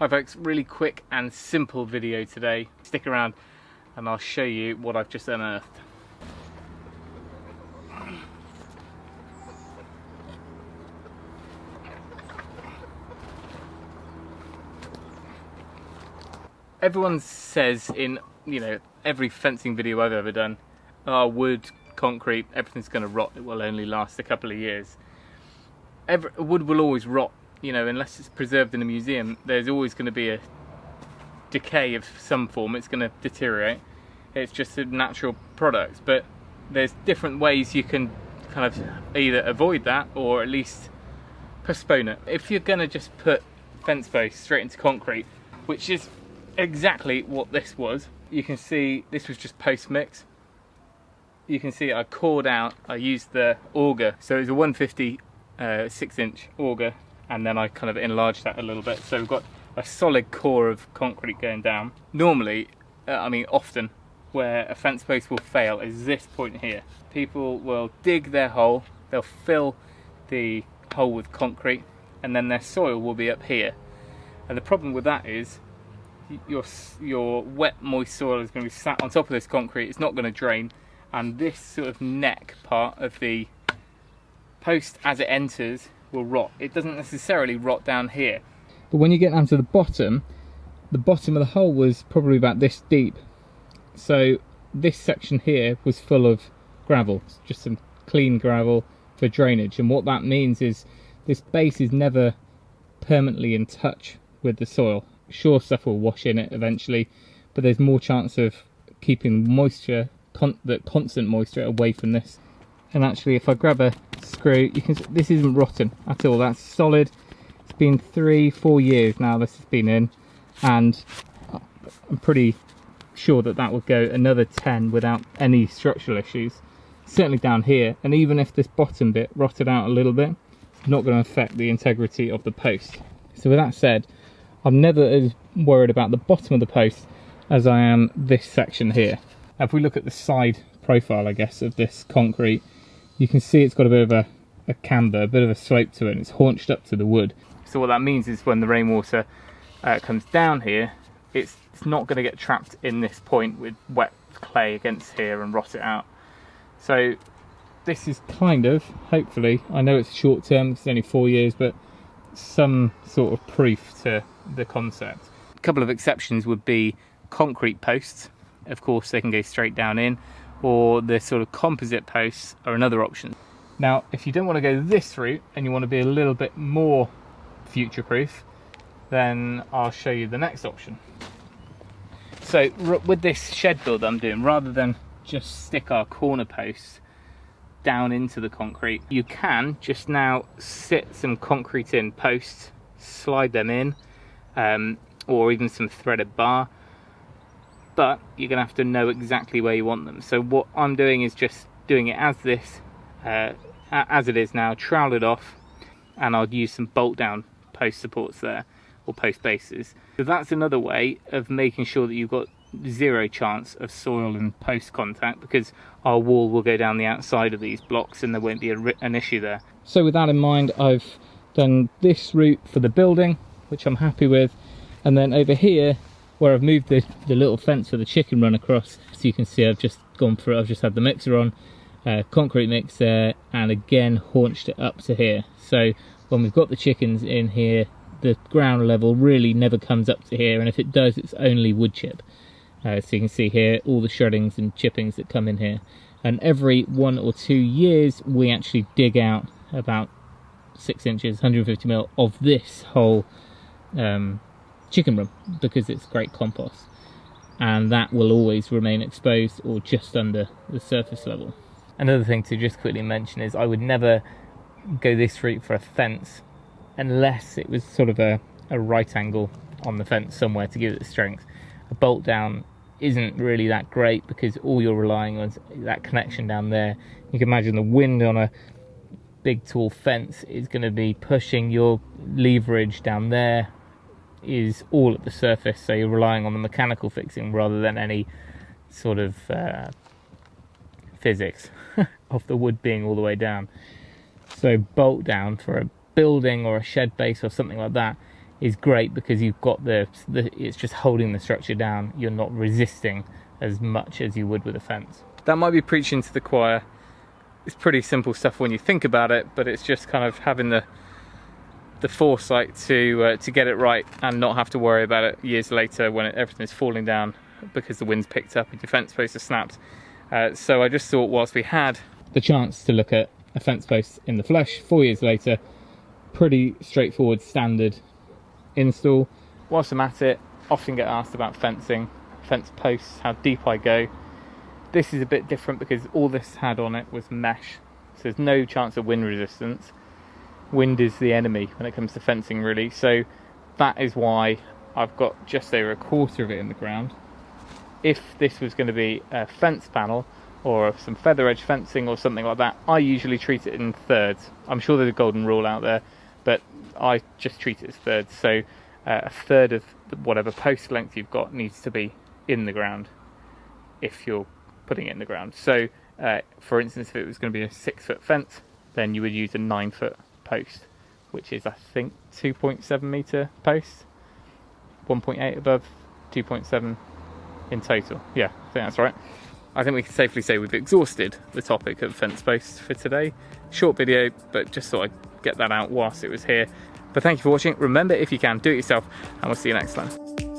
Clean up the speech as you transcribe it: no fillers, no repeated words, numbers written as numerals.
Hi folks, really quick and simple video today. Stick around and I'll show you what I've just unearthed. Everyone says in, every fencing video I've ever done, oh, wood, concrete, everything's going to rot, it will only last a couple of years. Wood will always rot, unless it's preserved in a museum. There's always going to be a decay of some form, it's going to deteriorate. It's just a natural product, but there's different ways you can kind of either avoid that or at least postpone it. If you're going to just put fence posts straight into concrete, which is exactly what this was, you can see this was just post mix. You can see I cored out, I used the auger, so it was a 150 6-inch auger, and then I kind of enlarged that a little bit, so we've got a solid core of concrete going down. Normally, often, where a fence post will fail is this point here. People will dig their hole, they'll fill the hole with concrete, and then their soil will be up here. And the problem with that is your wet, moist soil is going to be sat on top of this concrete, it's not going to drain, and this sort of neck part of the post as it enters will rot. It doesn't necessarily rot down here. But when you get down to the bottom of the hole was probably about this deep. So this section here was full of gravel, just some clean gravel for drainage. And what that means is this base is never permanently in touch with the soil. Sure, stuff will wash in it eventually, but there's more chance of keeping moisture, the constant moisture, away from this. And actually, if I grab a screw, you can see this isn't rotten at all. That's solid. It's been 3-4 years now this has been in, and I'm pretty sure that that would go another 10 without any structural issues. Certainly down here, and even if this bottom bit rotted out a little bit, it's not going to affect the integrity of the post. So with that said, I'm never as worried about the bottom of the post as I am this section here. Now, if we look at the side profile, I guess, of this concrete, you can see it's got a bit of a camber, a bit of a slope to it, and it's haunched up to the wood. So what that means is when the rainwater comes down here, it's not going to get trapped in this point with wet clay against here and rot it out. So this is kind of, hopefully, I know it's short term, it's only 4 years, but some sort of proof to the concept. A couple of exceptions would be concrete posts. Of course, they can go straight down in, or the sort of composite posts are another option. Now, if you don't want to go this route and you want to be a little bit more future-proof, then I'll show you the next option. So with this shed build I'm doing, rather than just stick our corner posts down into the concrete, you can just now sit some concrete in posts, slide them in, or even some threaded bar, but you're going to have to know exactly where you want them. So what I'm doing is just doing it as this, as it is now, trowel it off, and I'll use some bolt down post supports there, or post bases. So that's another way of making sure that you've got zero chance of soil and post contact, because our wall will go down the outside of these blocks and there won't be an issue there. So with that in mind, I've done this route for the building, which I'm happy with, and then over here where I've moved the little fence for the chicken run across, so you can see I've just gone through, I've just had the mixer on, concrete mix there, and again haunched it up to here. So when we've got the chickens in here, the ground level really never comes up to here, and if it does, it's only wood chip. So you can see here all the shreddings and chippings that come in here, and every 1 or 2 years we actually dig out about 6 inches, 150mm of this whole chicken room, because it's great compost, and that will always remain exposed or just under the surface level. Another thing to just quickly mention is I would never go this route for a fence unless it was sort of a right angle on the fence somewhere to give it the strength. A bolt down isn't really that great because all you're relying on is that connection down there. You can imagine the wind on a big tall fence is going to be pushing your leverage down there, is all at the surface, so you're relying on the mechanical fixing rather than any sort of physics of the wood being all the way down. So bolt down for a building or a shed base or something like that is great because you've got it's just holding the structure down. You're not resisting as much as you would with a fence. That might be preaching to the choir. It's pretty simple stuff when you think about it, but it's just kind of having the foresight to get it right and not have to worry about it years later when everything is falling down because the wind's picked up and your fence posts are snapped. So I just thought, whilst we had the chance to look at a fence post in the flesh 4 years later, pretty straightforward standard install. Whilst I'm at it, often get asked about fencing, fence posts, how deep I go. This is a bit different because all this had on it was mesh, so there's no chance of wind resistance. Wind is the enemy when it comes to fencing, really, so that is why I've got just over a quarter of it in the ground. If this was going to be a fence panel or some feather edge fencing or something like that, I usually treat it in thirds. I'm sure there's a golden rule out there, but I just treat it as thirds. So a third of whatever post length you've got needs to be in the ground if you're putting it in the ground. So for instance, if it was going to be a 6-foot fence, then you would use a 9-foot post, which is I think 2.7 metre post, 1.8 above, 2.7 in total. Yeah, I think that's right. I think we can safely say we've exhausted the topic of fence posts for today. Short video, but just thought I'd get that out whilst it was here. But thank you for watching. Remember, if you can, do it yourself, and we'll see you next time.